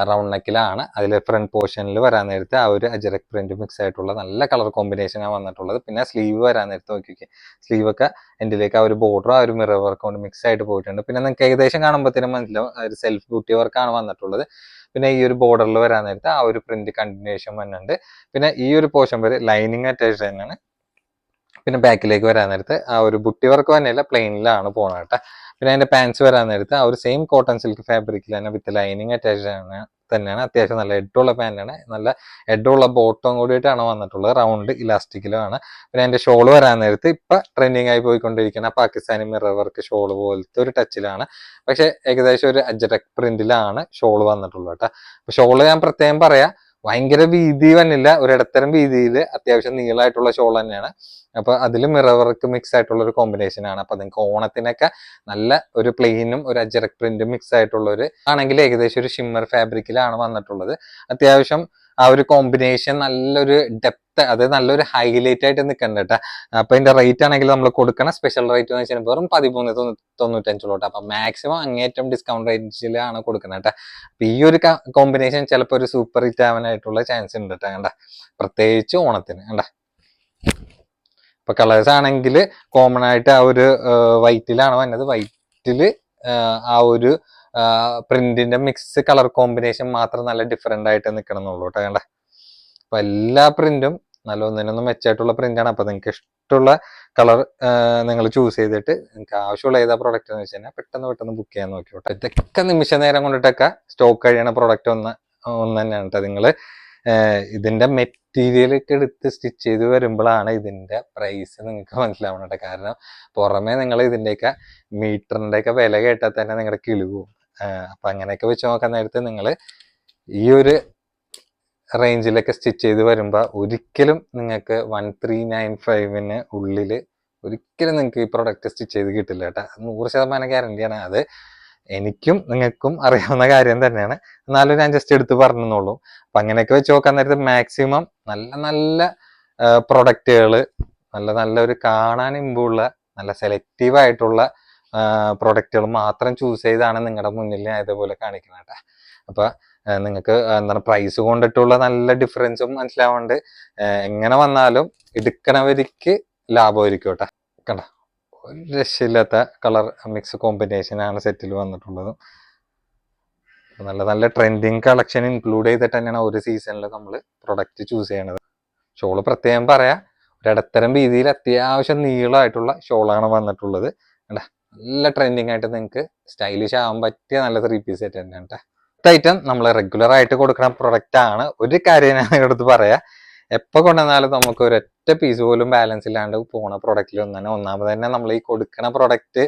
റൗണ്ട് നെക്കിലാണ്. അതിൽ ഫ്രണ്ട് പോർഷനിൽ വരാൻ നേരത്തെ ആ ഒരു അജറക് പ്രിന്റ് മിക്സ് ആയിട്ടുള്ള നല്ല കളർ കോമ്പിനേഷനാണ് വന്നിട്ടുള്ളത്. പിന്നെ സ്ലീവ് വരാൻ നേരത്തെ നോക്കിയൊക്കെ, സ്ലീവ് ഒക്കെ എൻഡിലേക്ക് ആ ഒരു ബോർഡർ ആ ഒരു മിറർ വർക്ക് കൊണ്ട് മിക്സ് ആയിട്ട് പോയിട്ടുണ്ട്. പിന്നെ നിങ്ങൾക്ക് ഏകദേശം കാണുമ്പോഴത്തേനും മനസ്സിലാവും ആ ഒരു സെൽഫ് ബ്യൂട്ടി വർക്കാണ് വന്നിട്ടുള്ളത്. പിന്നെ ഈ ഒരു ബോർഡറിൽ വരാൻ നേരത്തെ ആ ഒരു പ്രിന്റ് കണ്ടിന്യൂഷൻ വന്നിട്ടുണ്ട്. പിന്നെ ഈ ഒരു പോർഷൻ വരെ ലൈനിങ് അറ്റാച്ച്ഡ് തന്നെയാണ്. പിന്നെ ബാക്കിലേക്ക് വരാൻ നേരത്ത് ആ ഒരു ബുട്ടി വർക്ക് തന്നെയല്ല, പ്ലെയിനിലാണ് പോണത് കേട്ടോ. പിന്നെ അതിന്റെ പാൻസ് വരാൻ നേരത്ത് ആ ഒരു സെയിം കോട്ടൺ സിൽക്ക് ഫാബ്രിക്കിൽ തന്നെ വിത്ത് ലൈനിങ് അറ്റാച്ച്ഡ് ആണ് തന്നെയാണ്. അത്യാവശ്യം നല്ല എഡുള്ള പാന്റാണ്, നല്ല എഡുള്ള ബോട്ടം കൂടിയിട്ടാണ് വന്നിട്ടുള്ളത്. റൗണ്ട് ഇലാസ്റ്റിക്കിലാണ്. പിന്നെ അതിന്റെ ഷോള് വരാൻ നേരത്ത് ഇപ്പൊ ട്രെൻഡിങ് ആയി പോയിക്കൊണ്ടിരിക്കുന്ന പാകിസ്ഥാനി മിറർ വർക്ക് ഷോള് പോലത്തെ ഒരു ടച്ചിലാണ്. പക്ഷെ ഏകദേശം ഒരു അജറക് പ്രിന്റിലാണ് ഷോള് വന്നിട്ടുള്ളത് കേട്ടോ. അപ്പൊ ഷോള് ഞാൻ പ്രത്യേകം പറയാം, ഭയങ്കര വീതി വന്നില്ല, ഒരു ഇടത്തരം വീതിയിൽ അത്യാവശ്യം നീളമായിട്ടുള്ള ഷോൾ തന്നെയാണ്. അപ്പൊ അതിൽ മിറർ വർക്ക് മിക്സ് ആയിട്ടുള്ള ഒരു കോമ്പിനേഷൻ ആണ്. അപ്പൊ നിങ്ങൾക്ക് ഓണത്തിനൊക്കെ നല്ല ഒരു പ്ലെയിനും ഒരു അജറക് പ്രിന്റും മിക്സ് ആയിട്ടുള്ള ഒരു ആണെങ്കിൽ ഏകദേശം ഒരു ഷിമ്മർ ഫാബ്രിക്കിലാണ് വന്നിട്ടുള്ളത്. അത്യാവശ്യം ആ ഒരു കോമ്പിനേഷൻ നല്ലൊരു ഡെപ്ത്, അത് നല്ലൊരു ഹൈലൈറ്റ് ആയിട്ട് നിൽക്കണ്ട കേട്ടോ. അപ്പൊ ഇതിന്റെ റേറ്റ് ആണെങ്കിൽ നമ്മൾ കൊടുക്കണ സ്പെഷ്യൽ റേറ്റ് എന്ന് വെച്ചാൽ വെറും 13.95. അപ്പൊ മാക്സിമം അങ്ങേറ്റം ഡിസ്കൗണ്ട് റേഞ്ചിലാണ് കൊടുക്കുന്നത് കേട്ടോ. അപ്പൊ ഈ ഒരു കോമ്പിനേഷൻ ചിലപ്പോൾ ഒരു സൂപ്പർ ഹിറ്റ് ആവാനായിട്ടുള്ള ചാൻസ് ഉണ്ട് കേട്ടോ. കണ്ട, പ്രത്യേകിച്ച് ഓണത്തിന് കണ്ട. ഇപ്പൊ കളേഴ്സ് ആണെങ്കിൽ കോമൺ ആയിട്ട് ആ ഒരു വൈറ്റിലാണ് വന്നത്. വൈറ്റില് ആ ഒരു പ്രിന്റിന്റെ മിക്സ് കളർ കോമ്പിനേഷൻ മാത്രം നല്ല ഡിഫറെന്റ് ആയിട്ട് നിൽക്കണമെന്നുള്ളൂ കേട്ടോ. കണ്ട, അപ്പൊ എല്ലാ പ്രിന്റും നല്ല ഒന്നിനൊന്നും മെച്ചായിട്ടുള്ള പ്രിന്റാണ്. അപ്പൊ നിങ്ങൾക്ക് ഇഷ്ടമുള്ള കളർ നിങ്ങൾ ചൂസ് ചെയ്തിട്ട് നിങ്ങൾക്ക് ആവശ്യമുള്ള ഏതാ പ്രോഡക്റ്റ് എന്ന് വെച്ച് കഴിഞ്ഞാൽ പെട്ടെന്ന് ബുക്ക് ചെയ്യാൻ നോക്കിയോട്ടെ. ഇതൊക്കെ നിമിഷ നേരം കൊണ്ടിട്ടൊക്കെ സ്റ്റോക്ക് കഴിയണ പ്രോഡക്റ്റ് ഒന്ന് തന്നെയാണ് കേട്ടോ. നിങ്ങൾ ഇതിന്റെ മെറ്റീരിയൽ ഒക്കെ എടുത്ത് സ്റ്റിച്ച് ചെയ്ത് വരുമ്പോഴാണ് ഇതിന്റെ പ്രൈസ് നിങ്ങൾക്ക് മനസ്സിലാവണം കേട്ടോ. കാരണം പുറമെ നിങ്ങൾ ഇതിന്റെയൊക്കെ മീറ്ററിന്റെ ഒക്കെ വില കേട്ടാൽ തന്നെ നിങ്ങളുടെ കിളിവും. അപ്പൊ അങ്ങനെയൊക്കെ വെച്ച് നോക്കാൻ നേരത്ത് നിങ്ങൾ ഈ ഒരു റേഞ്ചിലൊക്കെ സ്റ്റിച്ച് ചെയ്ത് വരുമ്പോൾ ഒരിക്കലും നിങ്ങൾക്ക് 1395 ഉള്ളിൽ ഒരിക്കലും നിങ്ങൾക്ക് ഈ പ്രൊഡക്റ്റ് സ്റ്റിച്ച് ചെയ്ത് കിട്ടില്ല കേട്ടോ. 100% ഗ്യാരണ്ടിയാണ്. അത് എനിക്കും നിങ്ങൾക്കും അറിയാവുന്ന കാര്യം തന്നെയാണ്. എന്നാലും ഞാൻ ജസ്റ്റ് എടുത്ത് പറഞ്ഞോളൂ. അപ്പൊ അങ്ങനെയൊക്കെ വെച്ച് നോക്കാൻ നേരത്തെ മാക്സിമം നല്ല നല്ല പ്രൊഡക്റ്റുകൾ, നല്ല ഒരു കാണാൻ ഇമ്പുള്ള നല്ല സെലക്റ്റീവ് ആയിട്ടുള്ള പ്രൊഡക്റ്റുകൾ മാത്രം ചൂസ് ചെയ്താണ് നിങ്ങളുടെ മുന്നിൽ ഞാൻ ഇതേപോലെ കാണിക്കുന്നത് കേട്ടോ. അപ്പൊ നിങ്ങൾക്ക് എന്താണ് പ്രൈസ് കൊണ്ടിട്ടുള്ള നല്ല ഡിഫറൻസും മനസ്സിലാവുന്നുണ്ട്. എങ്ങനെ വന്നാലും എടുക്കണവർക്ക് ലാഭമായിരിക്കും കേട്ടോ. കണ്ട, ഒരു രക്ഷയില്ലാത്ത കളർ മിക്സ് കോമ്പിനേഷൻ ആണ് സെറ്റിൽ വന്നിട്ടുള്ളത്. നല്ല ട്രെൻഡിങ് കളക്ഷൻ ഇൻക്ലൂഡ് ചെയ്തിട്ട് തന്നെയാണ് ഒരു സീസണിൽ നമ്മൾ പ്രൊഡക്റ്റ് ചൂസ് ചെയ്യണത്. ഷോള് പ്രത്യേകം പറയാം, ഒരിടത്തരം രീതിയിൽ അത്യാവശ്യം നീളമായിട്ടുള്ള ഷോളാണ് വന്നിട്ടുള്ളത്. നല്ല ട്രെൻഡിങ് ആയിട്ട് നിങ്ങൾക്ക് സ്റ്റൈലിഷ് ആവാൻ പറ്റിയ നല്ല 3 പീസ് സെറ്റ് തന്നെയാണ് കേട്ടോ. ഐറ്റം നമ്മൾ റെഗുലർ ആയിട്ട് കൊടുക്കുന്ന പ്രൊഡക്റ്റ് ആണ്. ഒരു കാര്യം ഞാൻ നിങ്ങളുടെ പറയാ, എപ്പോൾ കൊണ്ടുവന്നാലും നമുക്ക് ഒരൊറ്റ പീസ് പോലും ബാലൻസ് ഇല്ലാണ്ട് പോണ പ്രൊഡക്റ്റിൽ ഒന്നാമത് തന്നെ നമ്മൾ ഈ കൊടുക്കുന്ന പ്രൊഡക്റ്റ്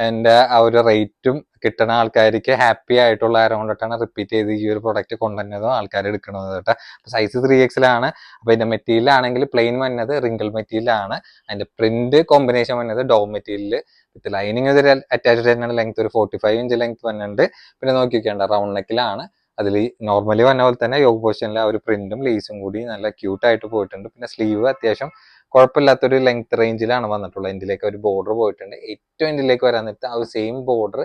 എൻ്റെ ആ ഒരു റേറ്റും കിട്ടുന്ന ആൾക്കാർക്ക് ഹാപ്പി ആയിട്ടുള്ള കൊണ്ടിട്ടാണ് റിപ്പീറ്റ് ചെയ്ത് ഈ ഒരു പ്രൊഡക്റ്റ് കൊണ്ടുവന്നതും ആൾക്കാർ എടുക്കണത് കേട്ടോ. സൈസ് 3XL ആണ്. അപ്പൊ ഇതിന്റെ മെറ്റീരിയൽ ആണെങ്കിൽ പ്ലെയിൻ വന്നത് റിങ്കിൾ മെറ്റീരിയൽ ആണ്. അതിന്റെ പ്രിന്റ് കോമ്പിനേഷൻ വന്നത് ഡോ മെറ്റീരിയൽ വിത്ത് ലൈനിങ് അറ്റാച്ച്ഡ് തന്നെയാണ്. ലെങ്ത് ഒരു 45 ഇഞ്ച് ലെങ്ത് വന്നിട്ടുണ്ട്. പിന്നെ നോക്കി വെക്കേണ്ട റൗണ്ട് നെക്കിലാണ്. അതിൽ നോർമലി വന്ന പോലെ തന്നെ യോഗ് പോർഷനിൽ ആ ഒരു പ്രിന്റും ലേസും കൂടി നല്ല ക്യൂട്ട് ആയിട്ട് പോയിട്ടുണ്ട്. പിന്നെ സ്ലീവ് അത്യാവശ്യം കുഴപ്പമില്ലാത്തൊരു ലെങ്ത് റേഞ്ചിലാണ് വന്നിട്ടുള്ളത്. എൻഡിലേക്ക് ഒരു ബോർഡർ പോയിട്ടുണ്ട്. ഏറ്റവും എൻഡിലേക്ക് വരാൻ നേരത്തെ ആ ഒരു സെയിം ബോർഡർ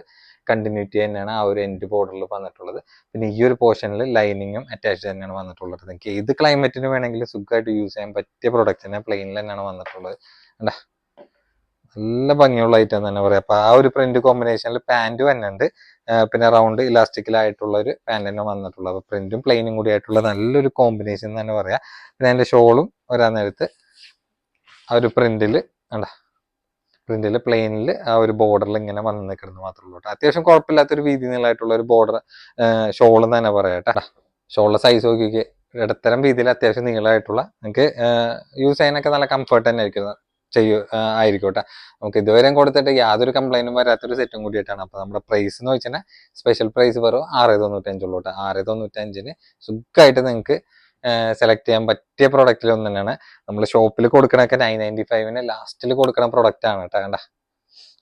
കണ്ടിന്യൂറ്റി തന്നെയാണ് ആ ഒരു എൻഡ് ബോർഡറിൽ വന്നിട്ടുള്ളത്. പിന്നെ ഈ ഒരു പോർഷനിൽ ലൈനിങ്ങും അറ്റാച്ച്ഡ് തന്നെയാണ് വന്നിട്ടുള്ളത്. നിങ്ങൾക്ക് ഏത് ക്ലൈമറ്റിന് വേണമെങ്കിലും സുഖമായിട്ട് യൂസ് ചെയ്യാൻ പറ്റിയ പ്രൊഡക്റ്റ് തന്നെ പ്ലെയിനിൽ തന്നെയാണ് വന്നിട്ടുള്ളത്. കണ്ടാ, നല്ല ഭംഗിയുള്ള ഐറ്റം തന്നെ പറയാം. അപ്പൊ ആ ഒരു പ്രിന്റ് കോമ്പിനേഷനിൽ പാന്റ് വന്നിട്ടുണ്ട്. പിന്നെ റൗണ്ട് ഇലാസ്റ്റിക്കലായിട്ടുള്ള ഒരു പാന്റ് തന്നെ വന്നിട്ടുള്ളത്. അപ്പൊ പ്രിന്റും പ്ലെയിനും കൂടി ആയിട്ടുള്ള നല്ലൊരു കോമ്പിനേഷൻ തന്നെ പറയാം. പിന്നെ അതിന്റെ ഷോളും വരാൻ നേരത്ത് ആ ഒരു പ്രിന്റില് പ്ലെയിനിൽ ആ ഒരു ബോർഡറിൽ ഇങ്ങനെ വന്ന് നിൽക്കുന്നത് മാത്രമേ ഉള്ളൂ. അത്യാവശ്യം കുഴപ്പമില്ലാത്തൊരു വീതി നീളമായിട്ടുള്ള ഒരു ബോർഡർ ഷോളെന്ന് തന്നെ പറയാം കേട്ടോ. ഷോളിന്റെ സൈസ് നോക്കിയൊക്കെ ഇടത്തരം രീതിയിൽ അത്യാവശ്യം നീളമായിട്ടുള്ള നിങ്ങൾക്ക് യൂസ് ചെയ്യാനൊക്കെ നല്ല കംഫർട്ട് തന്നെ ആയിരിക്കും. ആയിരിക്കും കേട്ടോ. നമുക്ക് ഇതുവരെയും കൊടുത്തിട്ട് യാതൊരു കംപ്ലൈന്റും വരാത്തൊരു സെറ്റും കൂടിയിട്ടാണ്. അപ്പൊ നമ്മുടെ പ്രൈസ് എന്ന് വെച്ചാൽ സ്പെഷ്യൽ പ്രൈസ് വെറും 695 കേട്ടോ. 695 സുഖമായിട്ട് നിങ്ങൾക്ക് സെലക്ട് ചെയ്യാൻ പറ്റിയ പ്രൊഡക്റ്റിൽ ഒന്ന് തന്നെയാണ്. നമ്മൾ ഷോപ്പിൽ കൊടുക്കണൊക്കെ 995 ലാസ്റ്റിൽ കൊടുക്കുന്ന പ്രൊഡക്റ്റ് ആണ് കേട്ടോ. കണ്ട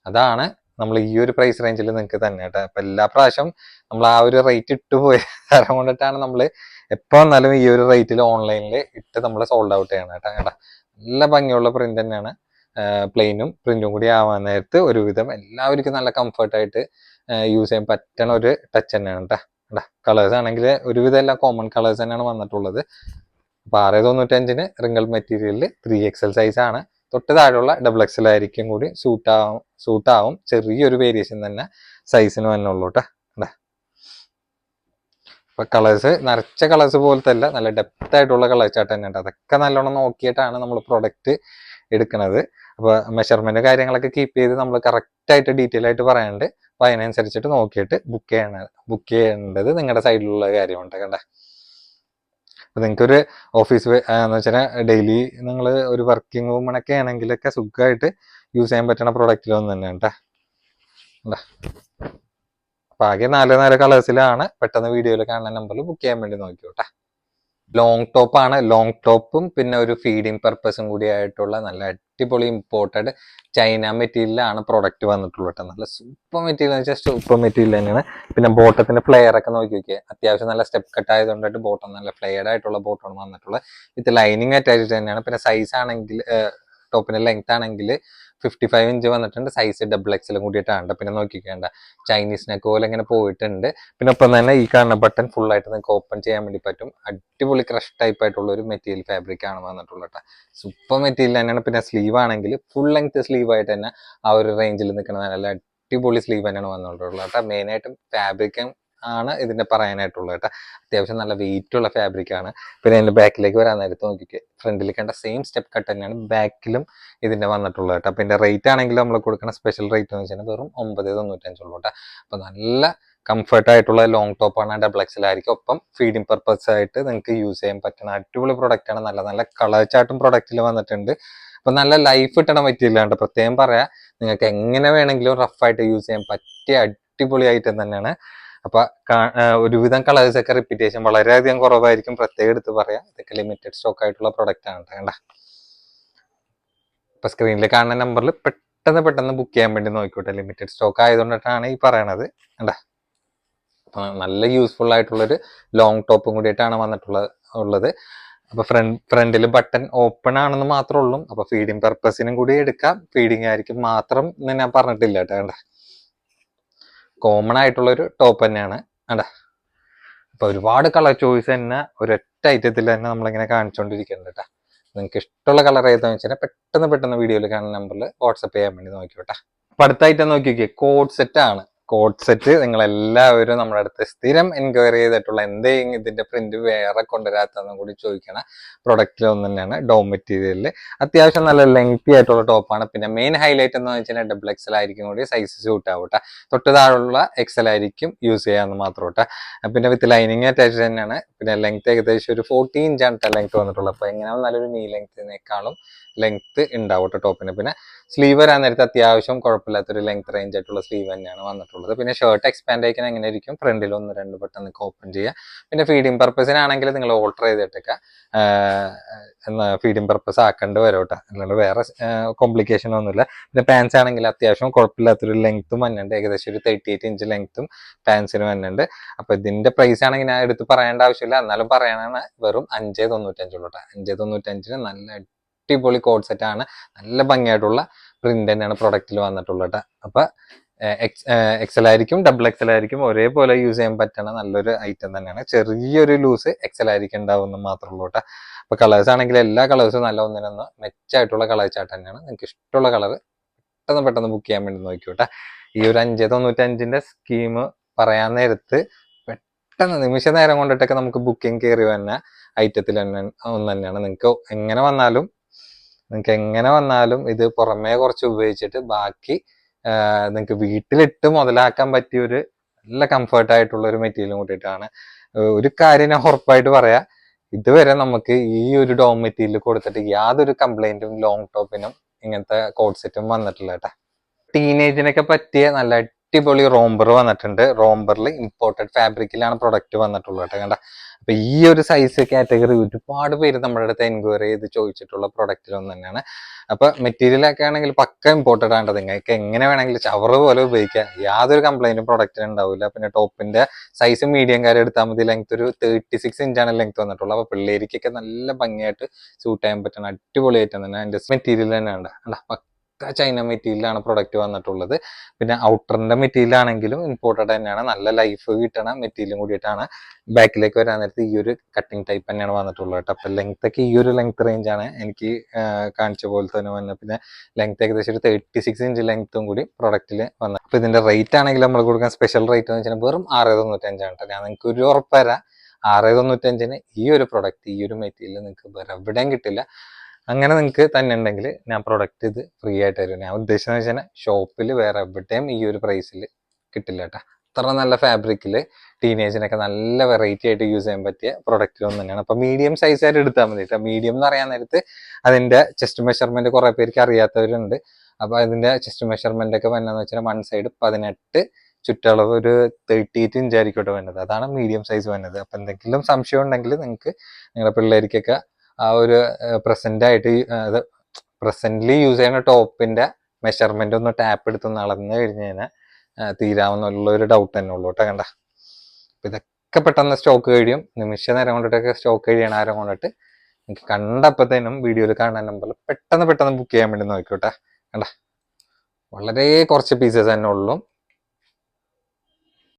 അതാണ് നമ്മൾ ഈ ഒരു പ്രൈസ് റേഞ്ചിൽ നിങ്ങൾക്ക് തന്നെ കേട്ടോ. അപ്പൊ എല്ലാ പ്രാവശ്യം നമ്മൾ ആ ഒരു റേറ്റ് ഇട്ട് പോയ തരം കൊണ്ടിട്ടാണ് നമ്മൾ എപ്പോ വന്നാലും ഈ ഒരു റേറ്റിൽ ഓൺലൈനിൽ ഇട്ട് നമ്മൾ സോൾഡ് ഔട്ട് ചെയ്യണം കേട്ടോ. കേട്ടോ നല്ല ഭംഗിയുള്ള പ്രിന്റ് തന്നെയാണ്. പ്ലെയിനും പ്രിന്റും കൂടി ആവാൻ നേരത്ത് ഒരുവിധം എല്ലാവർക്കും നല്ല കംഫർട്ടായിട്ട് യൂസ് ചെയ്യാൻ പറ്റണ ഒരു ടച്ച് തന്നെയാണ് കേട്ടോ. കളേഴ്സ് ആണെങ്കിൽ ഒരുവിധം എല്ലാം കോമൺ കളേഴ്സ് തന്നെയാണ് വന്നിട്ടുള്ളത്. അപ്പൊ 695 റിംഗിൾ മെറ്റീരിയലിൽ 3XL സൈസ് ആണ്. തൊട്ട് താഴെയുള്ള XXL ആയിരിക്കും കൂടി സൂട്ട് ആവും. ചെറിയൊരു വേരിയേഷൻ തന്നെ സൈസിന് തന്നെ ഉള്ളൂ കേട്ടോ. അപ്പൊ കളേഴ്സ് നിറച്ച കളേഴ്സ് പോലത്തെ അല്ല, നല്ല ഡെപ്ത് ആയിട്ടുള്ള കളേഴ്സ് ആയിട്ട് തന്നെ ഉണ്ട്. അതൊക്കെ നല്ലോണം നോക്കിയിട്ടാണ് നമ്മൾ പ്രൊഡക്റ്റ് എടുക്കുന്നത്. അപ്പൊ മെഷർമെന്റ് കാര്യങ്ങളൊക്കെ കീപ്പ് ചെയ്ത് നമ്മൾ കറക്റ്റ് ആയിട്ട് ഡീറ്റെയിൽ ആയിട്ട് പറയാണ്ട് അപ്പൊ അതിനനുസരിച്ചിട്ട് നോക്കിയിട്ട് ബുക്ക് ചെയ്യേണ്ടത് നിങ്ങളുടെ സൈഡിലുള്ള കാര്യമുണ്ട്. കണ്ടേ അപ്പൊ നിങ്ങൾക്ക് ഒരു ഓഫീസ് എന്ന് വെച്ചാൽ ഡെയിലി നിങ്ങൾ ഒരു വർക്കിംഗ് വുമണൊക്കെ ആണെങ്കിലൊക്കെ സുഖമായിട്ട് യൂസ് ചെയ്യാൻ പറ്റുന്ന പ്രൊഡക്റ്റിലൊന്നും തന്നെ കേട്ടാ. അപ്പൊ ആകെ 4 കളേഴ്സിലാണ്. പെട്ടെന്ന് വീഡിയോയിൽ കാണുന്ന നമ്പറിൽ ബുക്ക് ചെയ്യാൻ വേണ്ടി നോക്കിയോട്ടെ. ലോങ് ടോപ്പ് ആണ്. ലോങ് ടോപ്പും പിന്നെ ഒരു ഫീഡിങ് പർപ്പസും കൂടി ആയിട്ടുള്ള നല്ല അടിപൊളി ഇമ്പോർട്ടഡ് ചൈന മെറ്റീരിയലാണ് പ്രൊഡക്റ്റ് വന്നിട്ടുള്ളത്. നല്ല സൂപ്പർ മെറ്റീരിയൽ എന്ന് വെച്ചാൽ സൂപ്പർ മെറ്റീരിയൽ തന്നെയാണ്. പിന്നെ ബോട്ടത്തിന്റെ ഫ്ലെയർ ഒക്കെ നോക്കി നോക്കിയാൽ അത്യാവശ്യം നല്ല സ്റ്റെപ്പ് കട്ട് ആയതുകൊണ്ടായിട്ട് ബോട്ടം നല്ല ഫ്ലെയർഡ് ആയിട്ടുള്ള ബോട്ടമാണ് വന്നിട്ടുള്ളത്. വിത്ത് ലൈനിങ് അറ്റാച്ച്ഡ് തന്നെയാണ്. പിന്നെ സൈസ് ആണെങ്കിൽ ടോപ്പിന്റെ ലെങ്ത് ആണെങ്കിൽ 55 ഇഞ്ച് വന്നിട്ടുണ്ട്. സൈസ് XXL കൂടിയിട്ടാണ്. പിന്നെ നോക്കിക്കേണ്ട ചൈനീസ് നെക്ക് പോലെ ഇങ്ങനെ പോയിട്ടുണ്ട്. പിന്നെ ഒപ്പം തന്നെ ഈ കാണുന്ന ബട്ടൺ ഫുൾ ആയിട്ട് നിങ്ങൾക്ക് ഓപ്പൺ ചെയ്യാൻ വേണ്ടി പറ്റും. അടിപൊളി ക്രഷ് ടൈപ്പ് ആയിട്ടുള്ള ഒരു മെറ്റീരിയൽ ഫാബ്രിക് ആണ് വന്നിട്ടുള്ളത്. സൂപ്പർ മെറ്റീരിയൽ തന്നെയാണ്. പിന്നെ സ്ലീവ് ആണെങ്കിൽ ഫുൾ ലെങ്ത് സ്ലീവ് ആയിട്ട് തന്നെ ആ ഒരു റേഞ്ചിൽ നിൽക്കുന്ന നല്ല അടിപൊളി സ്ലീവ് തന്നെയാണ് വന്നിട്ടുള്ളത്. മെയിൻ ആയിട്ടും ഫാബ്രിക് ആണ് ഇതിന്റെ പറയാനായിട്ടുള്ളത് കേട്ടോ. അത്യാവശ്യം നല്ല വെയിറ്റ് ഉള്ള ഫാബ്രിക് ആണ്. പിന്നെ അതിന്റെ ബാക്കിലേക്ക് വരാൻ നേരത്ത് നോക്കിക്കേ, ഫ്രണ്ടിൽ കണ്ട സെയിം സ്റ്റെപ്പ് കട്ട് തന്നെയാണ് ബാക്കിലും ഇതിന്റെ വന്നിട്ടുള്ളത് കേട്ടോ. പിന്നെ റേറ്റ് ആണെങ്കിൽ നമ്മൾ കൊടുക്കുന്ന സ്പെഷ്യൽ റേറ്റ് എന്ന് വെച്ചാൽ വെറും 995 ഉള്ളൂ കേട്ടോ. അപ്പൊ നല്ല കംഫർട്ട് ആയിട്ടുള്ള ലോങ് ടോപ്പ് ആണ്. XXL ആയിരിക്കും. ഒപ്പം ഫീഡിങ് പർപ്പസ് ആയിട്ട് നിങ്ങൾക്ക് യൂസ് ചെയ്യാൻ പറ്റുന്ന അടിപൊളി പ്രൊഡക്റ്റ് ആണ്. നല്ല നല്ല കളർ ചാർട്ടും പ്രൊഡക്റ്റിൽ വന്നിട്ടുണ്ട്. അപ്പൊ നല്ല ലൈഫ് കിട്ടണ മെറ്റീരിയലാണ്. പ്രത്യേകം പറയാം, നിങ്ങൾക്ക് എങ്ങനെ വേണമെങ്കിലും റഫായിട്ട് യൂസ് ചെയ്യാൻ പറ്റിയ അടിപൊളി ഐറ്റം തന്നെയാണ്. അപ്പൊ ഒരുവിധം കളേഴ്സ് ഒക്കെ റിപ്പീറ്റേഷൻ വളരെയധികം കുറവായിരിക്കും. പ്രത്യേകം എടുത്ത് പറയാം, ഇതൊക്കെ ലിമിറ്റഡ് സ്റ്റോക്ക് ആയിട്ടുള്ള പ്രൊഡക്റ്റ് ആണ് കണ്ട. ഇപ്പൊ സ്ക്രീനിൽ കാണുന്ന നമ്പറിൽ പെട്ടെന്ന് ബുക്ക് ചെയ്യാൻ വേണ്ടി നോക്കിക്കോട്ടെ. ലിമിറ്റഡ് സ്റ്റോക്ക് ആയതുകൊണ്ടിട്ടാണ് ഈ പറയണത്. കണ്ട നല്ല യൂസ്ഫുൾ ആയിട്ടുള്ളൊരു ലോങ് ടോപ്പും കൂടിയിട്ടാണ് വന്നിട്ടുള്ളത്. അപ്പൊ ഫ്രണ്ടിൽ ബട്ടൺ ഓപ്പൺ ആണെന്ന് മാത്രമേ ഉള്ളൂ. അപ്പൊ ഫീഡിങ് പർപ്പസിനും കൂടി എടുക്കാം. ഫീഡിങ് ആയിരിക്കും മാത്രം ഞാൻ പറഞ്ഞിട്ടില്ല കേട്ടോ. കണ്ട കോമൺ ആയിട്ടുള്ള ഒരു ടോപ്പ് തന്നെയാണ്. കണ്ട അപ്പൊ ഒരുപാട് കളർ ചോയ്സ് തന്നെ ഒരൊറ്റ ഐറ്റത്തിൽ തന്നെ നമ്മളിങ്ങനെ കാണിച്ചുകൊണ്ടിരിക്കുന്നുണ്ട് കേട്ടോ. നിങ്ങൾക്ക് ഇഷ്ടമുള്ള കളർ ഏതാണെന്ന് വെച്ചാൽ പെട്ടെന്ന് വീഡിയോയിൽ കാണുന്ന നമ്പറിൽ വാട്സപ്പ് ചെയ്യാൻ വേണ്ടി നോക്കിയോട്ടെ. അപ്പൊ അടുത്ത ഐറ്റം നോക്കിക്കേ, കോഡ് സെറ്റ് ആണ്. കോഡ് സെറ്റ് നിങ്ങൾ എല്ലാവരും നമ്മുടെ അടുത്ത് സ്ഥിരം എൻക്വയറി ചെയ്തിട്ടുള്ള എന്തെങ്കിലും ഇതിന്റെ പ്രിന്റ് വേറെ കൊണ്ടുവരാത്തതെന്നും കൂടി ചോദിക്കണ പ്രൊഡക്റ്റിൽ ഒന്ന് തന്നെയാണ്. ഡോം മെറ്റീരിയലിൽ അത്യാവശ്യം നല്ല ലെങ്തി ആയിട്ടുള്ള ടോപ്പാണ്. പിന്നെ മെയിൻ ഹൈലൈറ്റ് എന്ന് വെച്ചാൽ XXL ആയിരിക്കും കൂടി സൈസ് സ്യൂട്ട് ആവട്ടെ. തൊട്ട് താഴെയുള്ള XL ആയിരിക്കും യൂസ് ചെയ്യാന്ന് മാത്രം കേട്ടോ. പിന്നെ വിത്ത് ലൈനിങ് അറ്റാച്ച് തന്നെയാണ്. പിന്നെ ലെങ്ത് ഏകദേശം ഒരു 40 ഇഞ്ചാണ് ലെങ്ത് വന്നിട്ടുള്ളത്. അപ്പൊ എങ്ങനെ നല്ലൊരു നീ ലെങ്ത്തിനേക്കാളും ലെങ്ത് ഉണ്ടാവട്ടെ ടോപ്പിന്. പിന്നെ സ്ലീവ് വരാൻ നേരത്തെ അത്യാവശ്യം കുഴപ്പമില്ലാത്തൊരു ലെങ്ത് റേഞ്ച് ആയിട്ടുള്ള സ്ലീവ് തന്നെയാണ് വന്നിട്ടുള്ളത്. പിന്നെ ഷർട്ട് എക്സ്പാൻഡ് ആയിക്കാൻ എങ്ങനെ ആയിരിക്കും, ഫ്രണ്ടിൽ 1-2 ബട്ടൺ ഓപ്പൺ ചെയ്യുക. പിന്നെ ഫീഡിങ് പർപ്പസിനാണെങ്കിൽ നിങ്ങൾ ഓൾട്ടർ ചെയ്തിട്ടൊക്കെ ഫീഡിങ് പർപ്പസ് ആക്കേണ്ടി വരും കേട്ടോ. അല്ലാണ്ട് വേറെ കോംപ്ലിക്കേഷൻ ഒന്നുമില്ല. പിന്നെ പാൻസ് ആണെങ്കിൽ അത്യാവശ്യം കുഴപ്പമില്ലാത്തൊരു ലെങ്ത്തും വന്നിട്ടുണ്ട്. ഏകദേശം ഒരു 38 ഇഞ്ച് ലെങ്ത്തും പാൻസിന് വന്നിട്ടുണ്ട്. അപ്പൊ ഇതിന്റെ പ്രൈസ് ആണെങ്കിൽ ഞാൻ എടുത്ത് പറയേണ്ട ആവശ്യമില്ല, എന്നാലും പറയാനാണ്. വെറും 595 ഉള്ളൂ കേട്ടോ. 595 നല്ല അടിപൊളി കോഡ് സെറ്റ് ആണ്. നല്ല ഭംഗിയായിട്ടുള്ള പ്രിന്റ് തന്നെയാണ് പ്രൊഡക്റ്റിൽ വന്നിട്ടുള്ളത്. അപ്പൊ XL ആയിരിക്കും XXL ആയിരിക്കും ഒരേപോലെ യൂസ് ചെയ്യാൻ പറ്റണ നല്ലൊരു ഐറ്റം തന്നെയാണ്. ചെറിയൊരു ലൂസ് XL ആയിരിക്കും ഉണ്ടാവുമെന്ന് മാത്രമേ ഉള്ളൂ കേട്ടോ. അപ്പൊ കളേഴ്സ് ആണെങ്കിൽ എല്ലാ കളേഴ്സും നല്ല ഒന്നിനൊന്ന് മെച്ചായിട്ടുള്ള കളർ ചാർട്ട് തന്നെയാണ്. നിങ്ങൾക്ക് ഇഷ്ടമുള്ള കളർ പെട്ടെന്ന് ബുക്ക് ചെയ്യാൻ വേണ്ടി നോക്കിയോട്ടെ. ഈ ഒരു 595 സ്കീം പറയാൻ നേരത്ത് പെട്ടെന്ന് നിമിഷ നേരം കൊണ്ടിട്ടൊക്കെ നമുക്ക് ബുക്കിംഗ് കയറി വന്ന ഐറ്റത്തിൽ തന്നെ ഒന്ന് തന്നെയാണ്. നിങ്ങൾക്ക് എങ്ങനെ വന്നാലും ഇത് പുറമേ കുറച്ച് ഉപയോഗിച്ചിട്ട് ബാക്കി നിങ്ങൾക്ക് വീട്ടിലിട്ട് മുതലാക്കാൻ പറ്റിയ ഒരു നല്ല കംഫർട്ട് ആയിട്ടുള്ള ഒരു മെറ്റീരിയലും കൂട്ടിയിട്ടാണ്. ഒരു കാര്യം ഞാൻ ഉറപ്പായിട്ട് പറയാം, ഇതുവരെ നമുക്ക് ഈ ഒരു ഡോം മെറ്റീരിയൽ കൊടുത്തിട്ട് യാതൊരു കംപ്ലൈന്റും ലോങ് ടോപ്പിനും ഇങ്ങനത്തെ കോഡ് സെറ്റും വന്നിട്ടുള്ളത് കേട്ടോ. ടീനേജിനൊക്കെ പറ്റിയ നല്ല അടിപൊളി റോംബർ വന്നിട്ടുണ്ട്. റോംബറിൽ ഇമ്പോർട്ടഡ് ഫാബ്രിക്കിലാണ് പ്രൊഡക്റ്റ് വന്നിട്ടുള്ളത് കേട്ടോ. കണ്ട, അപ്പൊ ഈ ഒരു സൈസ് കാറ്റഗറി ഒരുപാട് പേര് നമ്മുടെ അടുത്ത് എൻക്വയറി ചെയ്ത് ചോദിച്ചിട്ടുള്ള പ്രൊഡക്റ്റിലൊന്നും തന്നെയാണ്. അപ്പൊ മെറ്റീരിയൽ ഒക്കെ ആണെങ്കിൽ പക്ക ഇമ്പോർട്ടഡ് ആണ്. നിങ്ങൾക്ക് എങ്ങനെ വേണമെങ്കിലും ചവറ് പോലെ ഉപയോഗിക്കാം, യാതൊരു കംപ്ലൈന്റും പ്രൊഡക്റ്റിന് ഉണ്ടാവില്ല. പിന്നെ ടോപ്പിന്റെ സൈസ് മീഡിയം കാര്യം എടുത്താൽ മതി. ലെങ്ത് ഒരു 36 ഇഞ്ചാണ് ലെങ്ത് വന്നിട്ടുള്ളത്. അപ്പൊ പിള്ളേരിക്കൊക്കെ നല്ല ഭംഗിയായിട്ട് സൂട്ട് ചെയ്യാൻ പറ്റുന്ന അടിപൊളിയായിട്ട് തന്നെ അതിന്റെ മെറ്റീരിയൽ തന്നെയാണ്. ചൈന മെറ്റീരിയലാണ് പ്രൊഡക്റ്റ് വന്നിട്ടുള്ളത്. പിന്നെ ഔട്ടറിന്റെ മെറ്റീരിയൽ ആണെങ്കിലും ഇമ്പോർട്ടഡ് തന്നെയാണ്. നല്ല ലൈഫ് കിട്ടണ മെറ്റീരിയലും കൂടിയിട്ടാണ്. ബാക്കിലേക്ക് വരാൻ നേരത്ത് ഈ ഒരു കട്ടിങ് ടൈപ്പ് തന്നെയാണ് വന്നിട്ടുള്ളത് കേട്ടോ. അപ്പൊ ലെങ്ത് ഒക്കെ ഈ ഒരു ലെങ്ത് റേഞ്ച് ആണ് എനിക്ക് കാണിച്ച പോലെ തന്നെ വന്നത്. പിന്നെ ലെങ്ത് ഏകദേശം ഒരു 36 ഇഞ്ച് ലെങ്ത്തും കൂടി പ്രൊഡക്റ്റിൽ വന്നത്. അപ്പൊ ഇതിന്റെ റേറ്റ് ആണെങ്കിൽ നമ്മൾ കൊടുക്കാൻ സ്പെഷ്യൽ റേറ്റ് എന്ന് വെച്ചാൽ വെറും 695 കേട്ടോ. ഞാൻ നിങ്ങൾക്ക് ഒരു ഉറപ്പ് തരാം, 695 ഈ ഒരു പ്രൊഡക്റ്റ്, ഈ ഒരു മെറ്റീരിയൽ നിങ്ങൾക്ക് വേറെ എവിടെയും കിട്ടില്ല. അങ്ങനെ നിങ്ങൾക്ക് തന്നെ ഉണ്ടെങ്കിൽ ഞാൻ പ്രൊഡക്റ്റ് ഇത് ഫ്രീ ആയിട്ട് തരും. ഞാൻ ഉദ്ദേശിച്ചതെന്ന് വെച്ചാൽ ഷോപ്പിൽ വേറെ എവിടെയും ഈ ഒരു പ്രൈസിൽ കിട്ടില്ല കേട്ടോ. അത്ര നല്ല ഫാബ്രിക്കിൽ ടീനേജിനൊക്കെ നല്ല വെറൈറ്റി ആയിട്ട് യൂസ് ചെയ്യാൻ പറ്റിയ പ്രൊഡക്റ്റിലൊന്നും തന്നെയാണ്. അപ്പൊ മീഡിയം സൈസ് ആയിട്ട് എടുത്താൽ മതി കേട്ടോ. മീഡിയം എന്ന് പറയാൻ നേരത്ത് അതിന്റെ ചെസ്റ്റ് മെഷർമെന്റ് കുറെ പേർക്ക് അറിയാത്തവരുണ്ട്. അപ്പൊ അതിന്റെ ചെസ്റ്റ് മെഷർമെന്റ് ഒക്കെ വന്നതെന്ന് വെച്ചാൽ 1 സൈഡ് 18, ചുറ്റളവ് ഒരു 38 ഇഞ്ച് ആയിരിക്കട്ടെ വരുന്നത്. അതാണ് മീഡിയം സൈസ് വരുന്നത്. അപ്പൊ എന്തെങ്കിലും സംശയം ഉണ്ടെങ്കിൽ നിങ്ങൾക്ക് നിങ്ങളുടെ പിള്ളേർക്കൊക്കെ ആ ഒരു പ്രസന്റ്ലി യൂസ് ചെയ്യുന്ന ടോപ്പിന്റെ മെഷർമെന്റ് ഒന്ന് ടാപ്പ് എടുത്ത് നടന്നു കഴിഞ്ഞ് കഴിഞ്ഞാൽ തീരാവുന്നുള്ള ഒരു ഡൗട്ട് തന്നെ ഉള്ളൂ കേട്ടോ. കണ്ട, അപ്പൊ ഇതൊക്കെ പെട്ടെന്ന് സ്റ്റോക്ക് കഴിയും. നിമിഷ നേരം കൊണ്ടിട്ടൊക്കെ സ്റ്റോക്ക് കഴിയണ നേരം കൊണ്ടിട്ട് നിങ്ങൾക്ക് കണ്ടപ്പോഴത്തേനും വീഡിയോയിൽ കാണുന്ന നമ്പറിൽ പെട്ടെന്ന് ബുക്ക് ചെയ്യാൻ വേണ്ടി നോക്കിക്കോട്ടെ. കണ്ട, വളരെ കുറച്ച് പീസസ് തന്നെ ഉള്ളൂ.